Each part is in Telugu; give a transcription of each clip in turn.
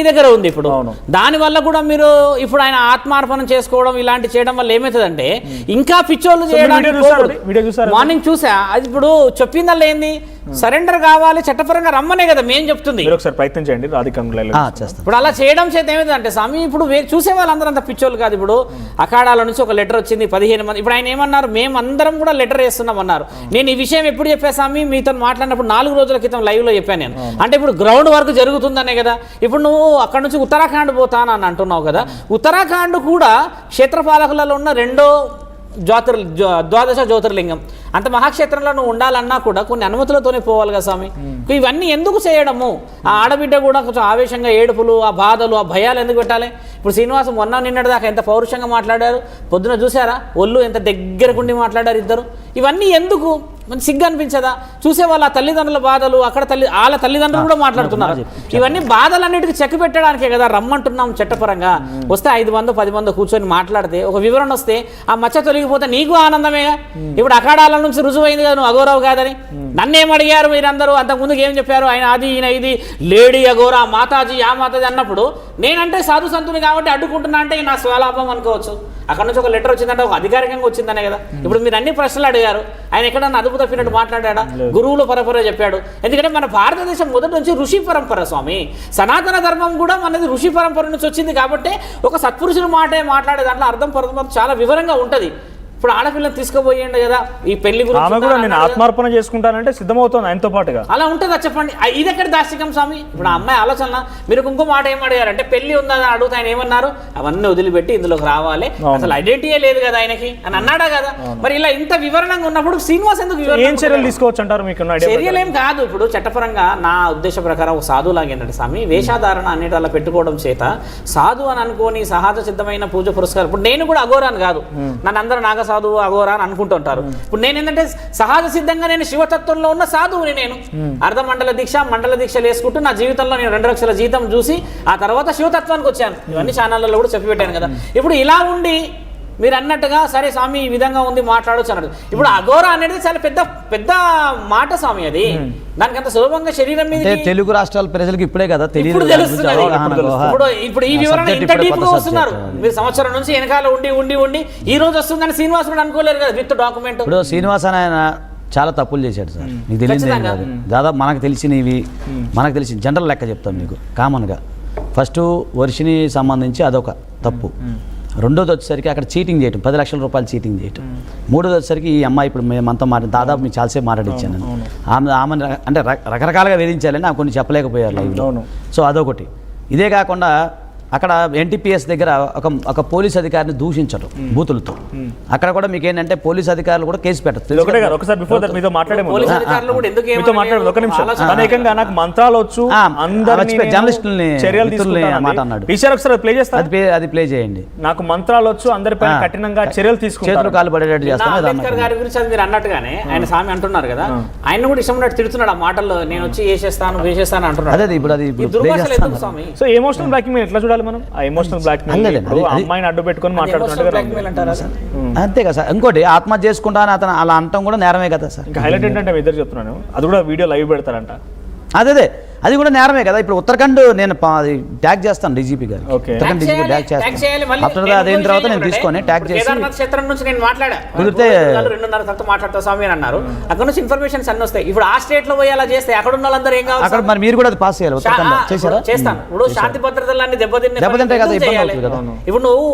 మీ దగ్గర ఉంది ఇప్పుడు. దానివల్ల కూడా మీరు ఇప్పుడు ఆయన ఆత్మార్పణం చేసుకోవడం ఇలాంటి చేయడం వల్ల ఏమవుతుందంటే ఇంకా పిచ్చోళ్ళు చేయడానికి మార్నింగ్ చూసా. అది ఇప్పుడు చెప్పిందల్లా ఏంది, సరెండర్ కావాలి చట్టపరంగా రమ్మనే కదా మేము చెప్తుంది. ఒకసారి ప్రయత్నం చేయండి ఇప్పుడు అలా చేయడం చేత ఏమైందంటే స్వామి ఇప్పుడు చూసే వాళ్ళందరూ అంత పిచ్చోళ్ళు కాదు. ఇప్పుడు అఖాడాల నుంచి ఒక లెటర్ వచ్చింది 15 మంది. ఇప్పుడు ఆయన ఏమన్నారు, మేమందరం కూడా లెటర్ వేస్తున్నాం అన్నారు. నేను ఈ విషయం ఎప్పుడు చెప్పా స్వామి, మీతో మాట్లాడినప్పుడు 4 రోజుల క్రితం లైవ్ లో చెప్పాను నేను. అంటే ఇప్పుడు గ్రౌండ్ వర్క్ జరుగుతుందనే కదా. ఇప్పుడు నువ్వు అక్కడ నుంచి ఉత్తరాఖండ్ పోతానని అంటున్నావు కదా. ఉత్తరాఖండ్ కూడా క్షేత్రపాలకులలో ఉన్న రెండో ద్వాదశ జ్యోతిర్లింగం. అంత మహాక్షేత్రంలో నువ్వు ఉండాలన్నా కూడా కొన్ని అనుమతులతోనే పోవాలి కదా స్వామి. ఇవన్నీ ఎందుకు చేయడము? ఆ ఆడబిడ్డ కూడా కొంచెం ఆవేశంగా ఏడుపులు, ఆ బాధలు, ఆ భయాలు ఎందుకు పెట్టాలి? ఇప్పుడు శ్రీనివాసం నిన్నటి దాకా ఎంత పౌరుషంగా మాట్లాడారు, పొద్దున చూసారా ఒళ్ళు ఎంత దగ్గరకుండి మాట్లాడారు ఇద్దరు. ఇవన్నీ ఎందుకు? మనకి సిగ్గు అనిపించదా? చూసే వాళ్ళ తల్లిదండ్రుల బాధలు, అక్కడ వాళ్ళ తల్లిదండ్రులు కూడా మాట్లాడుతున్నారు. ఇవన్నీ బాధలన్నిటికీ చెక్ పెట్టడానికే కదా రమ్మంటున్నాం చట్టపరంగా. వస్తే 5 మంది 10 మంది కూర్చొని మాట్లాడితే ఒక వివరణ వస్తే ఆ మచ్చ తొలగిపోతే నీకు ఆనందమేగా. ఇప్పుడు అఖాడాల నుంచి రుజువైంది కదా నువ్వు అఘోరావు కాదని. నన్నేం అడిగారు మీరందరూ? అంతకుముందుకు ఏం చెప్పారు? ఆయన అది ఈయన ఇది లేడీ అఘోరా, మాతాజీ ఆ మాతాజీ అన్నప్పుడు నేనంటే సాధు సంతుని కాబట్టి అడ్డుకుంటున్నా అంటే నా స్వలాభం అనుకోవచ్చు. అక్కడ నుంచి ఒక లెటర్ వచ్చిందంటే ఒక అధికారికంగా వచ్చిందనే కదా. ఇప్పుడు మీరు అన్ని ప్రశ్నలు అడిగారు, ఆయన ఎక్కడన్నా అదుపు తప్పినట్టు మాట్లాడా? గురువులు పరంపర చెప్పాడు. ఎందుకంటే మన భారతదేశం మొదటి నుంచి ఋషి పరంపర స్వామి. సనాతన ధర్మం కూడా మనది ఋషి పరంపర నుంచి వచ్చింది కాబట్టి ఒక సత్పురుషుల మాటే మాట్లాడే దాంట్లో అర్థం పరదం చాలా వివరంగా ఉంటుంది. ఇప్పుడు ఆడపిల్లని తీసుకుపోయిండు కదా ఈ పెళ్లి గురించి, నేను ఆత్మార్పణ చేసుకుంటానంటే సిద్ధమవుతుంది ఆయనతో పాటుగా. అలా ఉంటుందా చెప్పండి? ఇది ఎక్కడ దార్శికం స్వామి? ఇప్పుడు ఆ అమ్మాయి ఆలోచన. మీరు ఇంకో మాట ఏం అడిగారంటే పెళ్లి ఉందని అడుగుతా ఆయన ఏమన్నారు, అవన్నీ వదిలిపెట్టి ఇందులోకి రావాలి, అసలు ఐడెంటిటీ లేదు కదా ఆయనకి అని అన్నాడా కదా. మరి ఇలా ఇంత వివరణంగా ఉన్నప్పుడు శ్రీనివాస్ ఎందుకు ఏం చర్యలు తీసుకోవచ్చు అంటారు? మీకు చర్యలు ఏం కాదు. ఇప్పుడు చట్టపరంగా నా ఉద్దేశ ప్రకారం ఒక సాధువు లాగేంటంటే స్వామి వేషాధారణ అన్నిటి అలా పెట్టుకోవడం చేత సాధు అని అనుకోని సహజ సిద్ధమైన పూజ పురస్కారం. ఇప్పుడు నేను కూడా అఘోరాను కాదు, నన్ను అందరూ నాగ సాధువు అఘోరా అని అనుకుంటుంటారు. ఇప్పుడు నేను ఏంటంటే సహజ సిద్ధంగా నేను శివతత్వంలో ఉన్న సాధువుని. నేను అర్ధమండల దీక్ష మండల దీక్షలు వేసుకుంటూ నా జీవితంలో నేను 2 లక్షల జీతం చూసి ఆ తర్వాత శివతత్వానికి వచ్చాను. ఇవన్నీ ఛానళ్ళలో కూడా చెప్పి పెట్టాను కదా. ఇప్పుడు ఇలా ఉండి మీరు అన్నట్టుగా సరే స్వామి ఈ విధంగా ఉంది మాట్లాడొచ్చు అన్నట్టు. ఇప్పుడు అఘోరా అనేది చాలా పెద్ద పెద్ద మాట స్వామి. అది దానికి అంత సులభంగా శరీరం మీద తెలుగు రాష్ట్రాల ప్రజలకు ఇప్పుడే కదా ఇప్పుడు తెలుస్తున్నది. ఇప్పుడు ఈ వివరణ ఇంత డీప్ గా వస్తున్నారు. మీరు సంవత్సరం నుంచి వెనకాల ఉండి ఉండి ఉండి ఈ రోజు వస్తుందని శ్రీనివాస్ కూడా అనుకోలేరు కదా విత్ డాక్యుమెంట్. ఇప్పుడు శ్రీనివాస్ ఆయన చాలా తప్పులు చేశాడు సార్, మీకు తెలియదు కాదు. దాదాపు మనకు తెలిసినవి మనకు తెలిసిన జనరల్ లెక్క చెప్తాం మీకు కామన్గా. ఫస్ట్ వర్షిని సంబంధించి అదొక తప్పు. రెండోది వచ్చేసరికి అక్కడ చీటింగ్ చేయటం, 10 లక్షల రూపాయలు చీటింగ్ చేయటం. మూడోది వచ్చేసరికి ఈ అమ్మాయి ఇప్పుడు మేమంతా దాదాపు మీకు చాలాసేపు మాట్లాడిచ్చాను నేను. ఆమె అంటే రకరకాలుగా వేధించాలని నాకు కొన్ని చెప్పలేకపోయారు లైవ్లో. సో అదొకటి. ఇదే కాకుండా అక్కడ ఎన్టీపీఎస్ దగ్గర ఒక పోలీస్ అధికారిని దూషించడం బూతులతో. అక్కడ కూడా మీకు ఏంటంటే పోలీస్ అధికారులు కూడా కేసు పెట్టచ్చు. అది ప్లే చేయండి. నాకు మంత్రాలు వచ్చు, అందరిపై కఠినంగా చర్యలు తీసుకుంటారు, చేతులు కాలు పడేటట్టు చేస్తాను. మీరు అన్నట్టుగానే ఆయన స్వామి అంటున్నారు కదా, ఆయన కూడా ఇష్టం ఉన్నట్టు తిడుతున్నాడు ఆ మాటల్లో. నేను వచ్చి వేసేస్తాను వేసేస్తాను అంటున్నాడు. అదే ఇప్పుడు అది సో ఎమోషనల్ బ్లాక్మెయిల్ ఎట్లా చూడాలి మనం? ఆ ఎమోషనల్ బ్లాక్మెయిల్ అమ్మాయిని అడ్డు పెట్టుకొని మాట్లాడుతున్నట్టు అంతే కదా సార్. ఇంకోటి ఆత్మహత్య చేసుకుంటాను అతను అలా అంటాం కూడా నేరమే కదా సార్. ఇంకా హైలైట్ ఏంటంటే ఇద్దరు చెప్తున్నాను, అది కూడా వీడియో లైవ్ పెడతారంట. అదే అది కూడా నేరమే కదా. ఇప్పుడు ఉత్తరాఖండ్ నేను ట్యాగ్ చేస్తాను డీజీపీ గారు. ఉత్తరాఖండ్ డీజీపీ ట్యాగ్ చేస్తాను. ఆఫ్టర్ అదైన తర్వాత నేను తీసుకొని ట్యాగ్ చేసి క్షేత్రం నుంచి నేను కుదిరితే 2:30 తర్వాత మాట్లాడతా స్వామి అని అన్నారు. అక్కడ నుంచి ఇన్ఫర్మేషన్స్ అన్ని వస్తాయి. ఇప్పుడు ఆ స్టేట్ లో పోయి అలా చేస్తే అక్కడ ఉన్న వాళ్ళందరూ ఏం కావాలి? అక్కడ మరి మీరు కూడా అది పాస్ చేయాలి. ఉత్తరాఖండ్ చేశారా? చేస్తాను. ఇప్పుడు శాంతి భద్రతలన్నీ దెబ్బతింటాయి కదా, ఇబ్బంది అవుతుంది కదా. ఇప్పుడు నువ్వు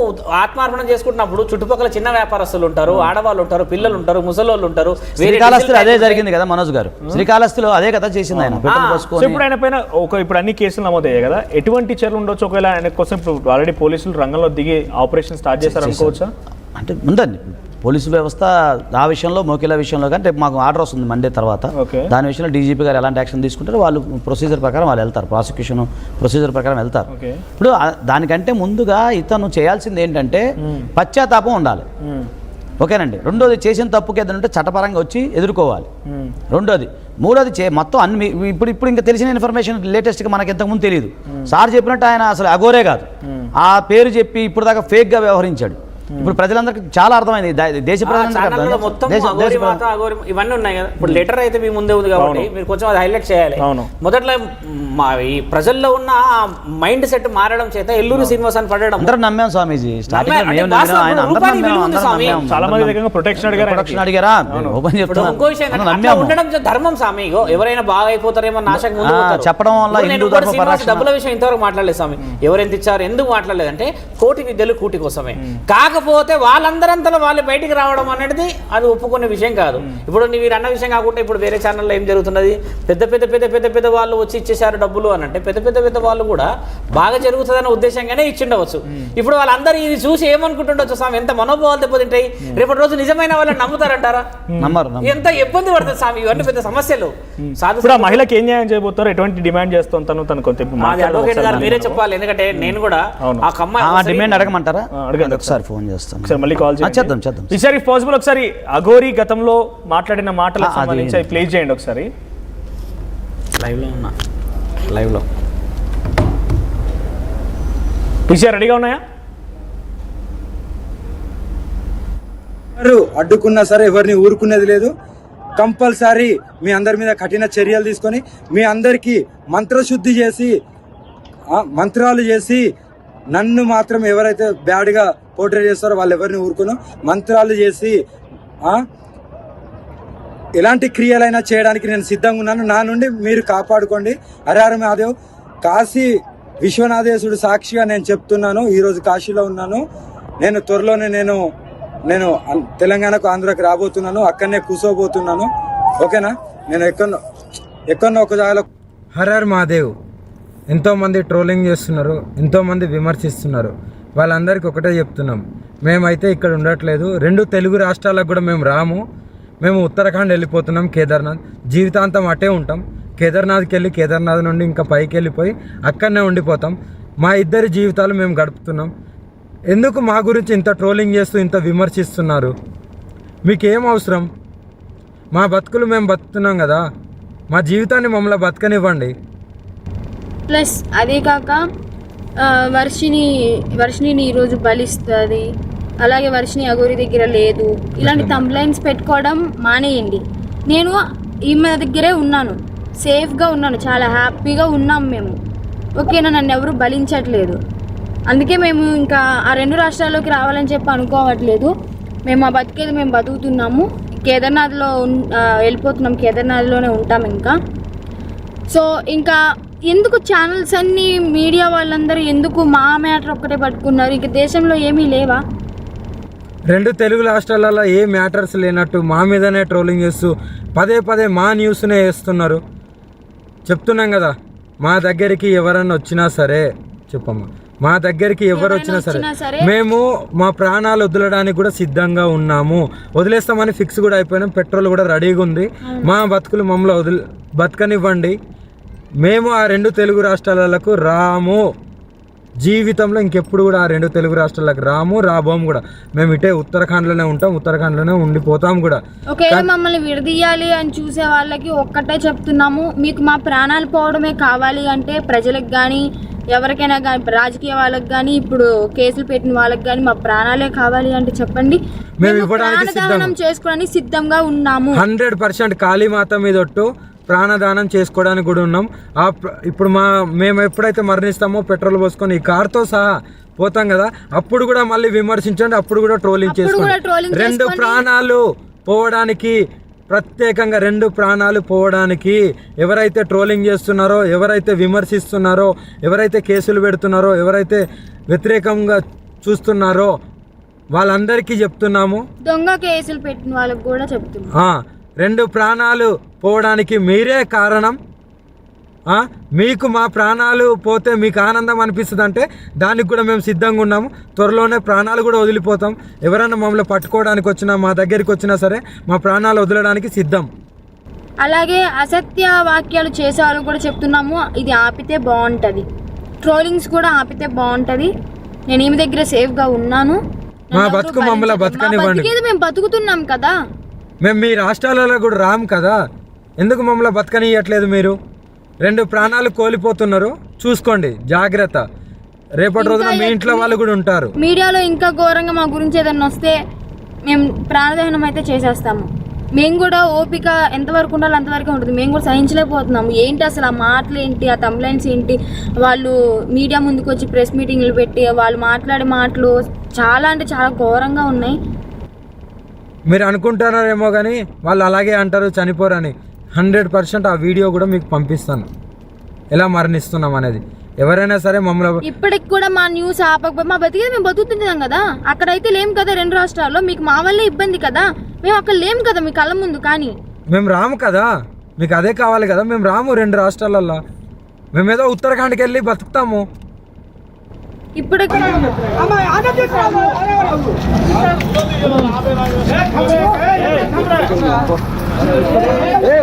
ఆత్మార్పణం చేసుకుంటున్నప్పుడు చుట్టుపక్కల చిన్న వ్యాపారస్తులు ఉంటారు, ఆడవాళ్ళు ఉంటారు, పిల్లలు ఉంటారు, ముసలోళ్ళు ఉంటారు. శ్రీకాళహస్తిలో అదే జరిగింది కదా మనోజ్ గారు. శ్రీకాళహస్తిలో అదే కదా చేసింది ఆయన. పైన ఇప్పుడు అన్ని కేసులు నమోదయ్యాయి కదా, ఎటువంటి చర్యలు ఉండొచ్చు? ఒకవేళ ఆయన కోసం ఇప్పుడు ఆల్రెడీ పోలీసులు రంగంలో దిగి ఆపరేషన్ స్టార్ట్ చేశారు అనుకోవచ్చా? అంటే ఉందండి పోలీసు వ్యవస్థ ఆ విషయంలో, మోకిల విషయంలో కానీ రేపు మాకు ఆర్డర్ వస్తుంది మండే తర్వాత. దాని విషయంలో డీజీపీ గారు ఎలాంటి యాక్షన్ తీసుకుంటారో వాళ్ళు ప్రొసీజర్ ప్రకారం వాళ్ళు వెళ్తారు, ప్రాసిక్యూషన్ ప్రొసీజర్ ప్రకారం వెళ్తారు. ఇప్పుడు దానికంటే ముందుగా ఇతను చేయాల్సింది ఏంటంటే పశ్చాత్తాపం ఉండాలి. ఓకేనండి. రెండోది చేసిన తప్పుకి ఏదంటే చట్టపరంగా వచ్చి ఎదుర్కోవాలి. రెండోది. మూడోది మొత్తం అన్ని ఇప్పుడు ఇంకా తెలిసిన ఇన్ఫర్మేషన్ లేటెస్ట్గా మనకి ఇంతకుముందు తెలియదు. సార్ చెప్పినట్టు ఆయన అసలు అఘోరే కాదు, ఆ పేరు చెప్పి ఇప్పుడు దాకా ఫేక్గా వ్యవహరించాడు. ఇప్పుడు ప్రజలందరికీ చాలా అర్థమైంది, దేశ ఛానల్లో మొత్తం అఘోరి మాత అఘోరి ఇవన్నీ ఉన్నాయి కదా. ఇప్పుడు లెటర్ అయితే మీ ముందే ఉంది కాబట్టి మీరు కొంచెం అది హైలైట్ చేయాలి. మొదట్లో ఈ ప్రజల్లో ఉన్న మైండ్ సెట్ మారడం చేత ఎల్లూరు శ్రీనివాస్ అని పడడం అందరూ నమ్మాం స్వామీజీ. చాలా మంది దగ్గర ప్రొటెక్షన్ అడిగారా ఓపెన్ ఇంకో విషయం ఉండడం ధర్మం స్వామి. ఎవరైనా బాగా అయిపోతారేమో నాశకు ముందు చెప్పడం వల్ల డబ్బుల విషయం ఇంతవరకు మాట్లాడలేదు స్వామి. ఎవరెంత ఇచ్చారు ఎందుకు మాట్లాడలేదంటే కోటి విద్యలు కూటి కోసమే. కాకపోతే వాళ్ళందరంతలో వాళ్ళు బయటికి రావడం అనేది అది ఒప్పుకునే విషయం కాదు. ఇప్పుడు మీరు అన్న విషయం కాకుండా ఇప్పుడు వేరే ఛానల్లో ఏం జరుగుతున్నది, పెద్ద పెద్ద పెద్ద పెద్ద పెద్ద వాళ్ళు వచ్చి ఇచ్చేసారు డబ్బులు అని అంటే పెద్ద పెద్ద పెద్ద వాళ్ళు కూడా బాగా జరుగుతుందనే ఉద్దేశంగానే ఇచ్చిండవచ్చు. ఇప్పుడు వాళ్ళందరూ ఇది చూసి ఏమనుకుంటుండొచ్చు స్వామి, ఎంత మనోభావాలు దెబ్బతింటాయి, రేపటి రోజు నిజమైన వాళ్ళని నమ్ముతారంటారా? ఎంత ఇబ్బంది పడుతుంది స్వామి. ఇవన్నీ పెద్ద సమస్యలు. మహిళకి ఏం న్యాయం చేయబోతారు, ఎటువంటి డిమాండ్ చేస్తాను తను కొంత అడ్వకేట్ గారు మీరే చెప్పాలి. ఎందుకంటే నేను కూడా ఆ అమ్మాయి డిమాండ్ అడగమంటారా? ఒకసారి ఫోన్ చేస్తాను, ఒకసారి మళ్ళీ కాల్ చేద్దాం. ఈసారి ఇఫ్ పాసిబుల్ ఒకసారి అఘోరి గతంలో మాట్లాడిన మాటలకు సంబంధించి ప్లే చేయండి ఒకసారి. లైవ్ లో ఈసారి రెడీగా ఉన్నాయా? అడ్డుకున్నా సరే ఎవరిని ఊరుకునేది లేదు. కంపల్సరీ మీ అందరి మీద కఠిన చర్యలు తీసుకొని మీ అందరికీ మంత్రశుద్ధి చేసి మంత్రాలు చేసి నన్ను మాత్రం ఎవరైతే బ్యాడ్గా పోర్ట్రే చేస్తారో వాళ్ళు ఎవరిని ఊరుకును మంత్రాలు చేసి ఎలాంటి క్రియలైనా చేయడానికి నేను సిద్ధంగా ఉన్నాను. నా నుండి మీరు కాపాడుకోండి. హరహర మహాదేవ్. కాశీ విశ్వనాథేశ్వరుడు సాక్షిగా నేను చెప్తున్నాను, ఈరోజు కాశీలో ఉన్నాను. నేను త్వరలోనే నేను తెలంగాణకు ఆంధ్రాకి రాబోతున్నాను, అక్కడనే కూర్చోబోతున్నాను. ఓకేనా? నేను ఎక్కడో ఒక జాగాలో. హరహర్ మహాదేవ్. ఎంతోమంది ట్రోలింగ్ చేస్తున్నారు, ఎంతోమంది విమర్శిస్తున్నారు. వాళ్ళందరికీ ఒకటే చెప్తున్నాం, మేమైతే ఇక్కడ ఉండట్లేదు. 2 తెలుగు రాష్ట్రాలకు కూడా మేము రాము. మేము ఉత్తరాఖండ్ వెళ్ళిపోతున్నాం, కేదార్నాథ్. జీవితాంతం అటే ఉంటాం. కేదార్నాథ్కి వెళ్ళి కేదార్నాథ్ నుండి ఇంకా పైకి వెళ్ళిపోయి అక్కడనే ఉండిపోతాం. మా ఇద్దరి జీవితాలు మేము గడుపుతున్నాం. ఎందుకు మా గురించి ఇంత ట్రోలింగ్ చేస్తూ ఇంత విమర్శిస్తున్నారు? మీకేం అవసరం? మా బతుకులు మేము బతుకుతున్నాం కదా, మా జీవితాన్ని మమ్మల్ని బతకనివ్వండి. ప్లస్ అదే కాక వర్షిని ఈరోజు బలిస్తుంది, అలాగే వర్షిని అఘోరి దగ్గర లేదు, ఇలాంటి కంప్లైంట్స్ పెట్టుకోవడం మానేయండి. నేను ఈమె దగ్గరే ఉన్నాను, సేఫ్గా ఉన్నాను, చాలా హ్యాపీగా ఉన్నాం మేము. ఓకేనా? నన్ను ఎవరు బలించట్లేదు. అందుకే మేము ఇంకా ఆ 2 రాష్ట్రాల్లోకి రావాలని చెప్పి అనుకోవట్లేదు. మేము ఆ బతికేది మేము బతుకుతున్నాము. కేదార్నాథ్లో వెళ్ళిపోతున్నాం, కేదార్నాథ్లోనే ఉంటాం ఇంకా. సో ఇంకా ఎందుకు ఛానల్స్ అన్నీ మీడియా వాళ్ళందరూ ఎందుకు మా మ్యాటర్ ఒక్కటే పట్టుకున్నారు? ఇంక దేశంలో ఏమీ లేవా? 2 తెలుగు రాష్ట్రాలలో ఏ మ్యాటర్స్ లేనట్టు మా మీదనే ట్రోలింగ్ చేస్తూ పదే మా న్యూస్నే వేస్తున్నారు. చెప్తున్నాం కదా, మా దగ్గరికి ఎవరన్నా వచ్చినా సరే చెప్పమ్మా, మా దగ్గరికి ఎవరు వచ్చినా సరే మేము మా ప్రాణాలు వదలడానికి కూడా సిద్ధంగా ఉన్నాము. వదిలేస్తామని ఫిక్స్ కూడా అయిపోయినాం. పెట్రోల్ కూడా రెడీగా ఉంది. మా బతుకులు మమ్మల్ని బతకనివ్వండి. మేము ఆ 2 తెలుగు రాష్ట్రాలకు రాము. జీవితంలో ఇంకెప్పుడు కూడా ఆ 2 తెలుగు రాష్ట్రాలకు రాబోము కూడా. మేము ఇటే ఉత్తరాఖండ్లోనే ఉంటాం, ఉత్తరాఖండ్లోనే ఉండిపోతాం కూడా. ఒకవేళ మమ్మల్ని విడదీయాలి అని చూసే వాళ్ళకి ఒక్కటే చెప్తున్నాము, మీకు మా ప్రాణాలు పోవడమే కావాలి అంటే ప్రజలకు కానీ ఎవరికైనా కానీ రాజకీయ వాళ్ళకి కానీ ఇప్పుడు కేసులు పెట్టిన వాళ్ళకి కానీ మా ప్రాణాలే కావాలి అంటే చెప్పండి, మేము ఇవ్వడానికి చేసుకోవడానికి సిద్ధంగా ఉన్నాము. 100% కాళీమాత మీద ఒట్టు ప్రాణదానం చేసుకోవడానికి కూడా ఉన్నాం. ఇప్పుడు మేము ఎప్పుడైతే మరణిస్తామో పెట్రోల్ పోసుకొని ఈ కార్తో సహా పోతాం కదా, అప్పుడు కూడా మళ్ళీ విమర్శించండి, అప్పుడు కూడా ట్రోలింగ్ చేసుకోండి. 2 ప్రాణాలు పోవడానికి, ప్రత్యేకంగా 2 ప్రాణాలు పోవడానికి ఎవరైతే ట్రోలింగ్ చేస్తున్నారో, ఎవరైతే విమర్శిస్తున్నారో, ఎవరైతే కేసులు పెడుతున్నారో, ఎవరైతే వ్యతిరేకంగా చూస్తున్నారో వాళ్ళందరికీ చెప్తున్నాము. దొంగ కేసులు పెట్టిన వాళ్ళకి కూడా చెప్తున్నాము, 2 ప్రాణాలు పోవడానికి మీరే కారణం. మీకు మా ప్రాణాలు పోతే మీకు ఆనందం అనిపిస్తుంది అంటే దానికి కూడా మేము సిద్ధంగా ఉన్నాము. త్వరలోనే ప్రాణాలు కూడా వదిలిపోతాం. ఎవరైనా మమ్మల్ని పట్టుకోవడానికి వచ్చినా, మా దగ్గరికి వచ్చినా సరే మా ప్రాణాలు వదలడానికి సిద్ధం. అలాగే అసత్య వాక్యాలు చేసే వాళ్ళు కూడా చెప్తున్నాము, ఇది ఆపితే బాగుంటుంది. ట్రోలింగ్స్ కూడా ఆపితే బాగుంటుంది. నేను ఈమె దగ్గర సేఫ్గా ఉన్నాను. మా బతుకు మమ్మల్ని బతకనివ్వండి. మేము బతుకుతున్నాం కదా, మేము మీ రాష్ట్రాలలో కూడా రాము కదా, ఎందుకు మమ్మల్ని బతకనియట్లేదు? మీరు 2 ప్రాణాలు కోల్పోతున్నారు, చూసుకోండి, జాగ్రత్త. రేపటి రోజున మీ ఇంట్లో వాళ్ళు కూడా ఉంటారు. మీడియాలో ఇంకా ఘోరంగా మా గురించి ఏదన్నా వస్తే మేము ప్రాణదహనం అయితే చేసేస్తాము. మేము కూడా ఓపిక ఎంతవరకు ఉండాలో అంతవరకే ఉంటుంది. మేము కూడా సహించలేకపోతున్నాము. ఏంటి అసలు ఆ మాటలు ఏంటి, ఆ కంప్లైంట్స్ ఏంటి, వాళ్ళు మీడియా ముందుకు వచ్చి ప్రెస్ మీటింగ్లు పెట్టి వాళ్ళు మాట్లాడే మాటలు చాలా అంటే చాలా ఘోరంగా ఉన్నాయి. మీరు అనుకుంటున్నారేమో కానీ వాళ్ళు అలాగే అంటారు చనిపోరని. 100% ఆ వీడియో కూడా మీకు పంపిస్తాను ఎలా మరణిస్తున్నాం అనేది. ఎవరైనా సరే మమ్మల్ని ఇప్పటికి కూడా మా న్యూస్ ఆపకపోతే మా బతికేది మేము బతుకుతున్నాం కదా. అక్కడైతే లేం కదా 2 రాష్ట్రాల్లో. మీకు మా వల్లే ఇబ్బంది కదా. మేము అక్కడ లేం కదా మీ కళ్ళ ముందు. కానీ మేము రాము కదా, మీకు అదే కావాలి కదా. మేము రాము 2 రాష్ట్రాలలో. మేమేదో ఉత్తరాఖండ్కి వెళ్ళి బతుకుతాము. ఇప్పటికి ఏ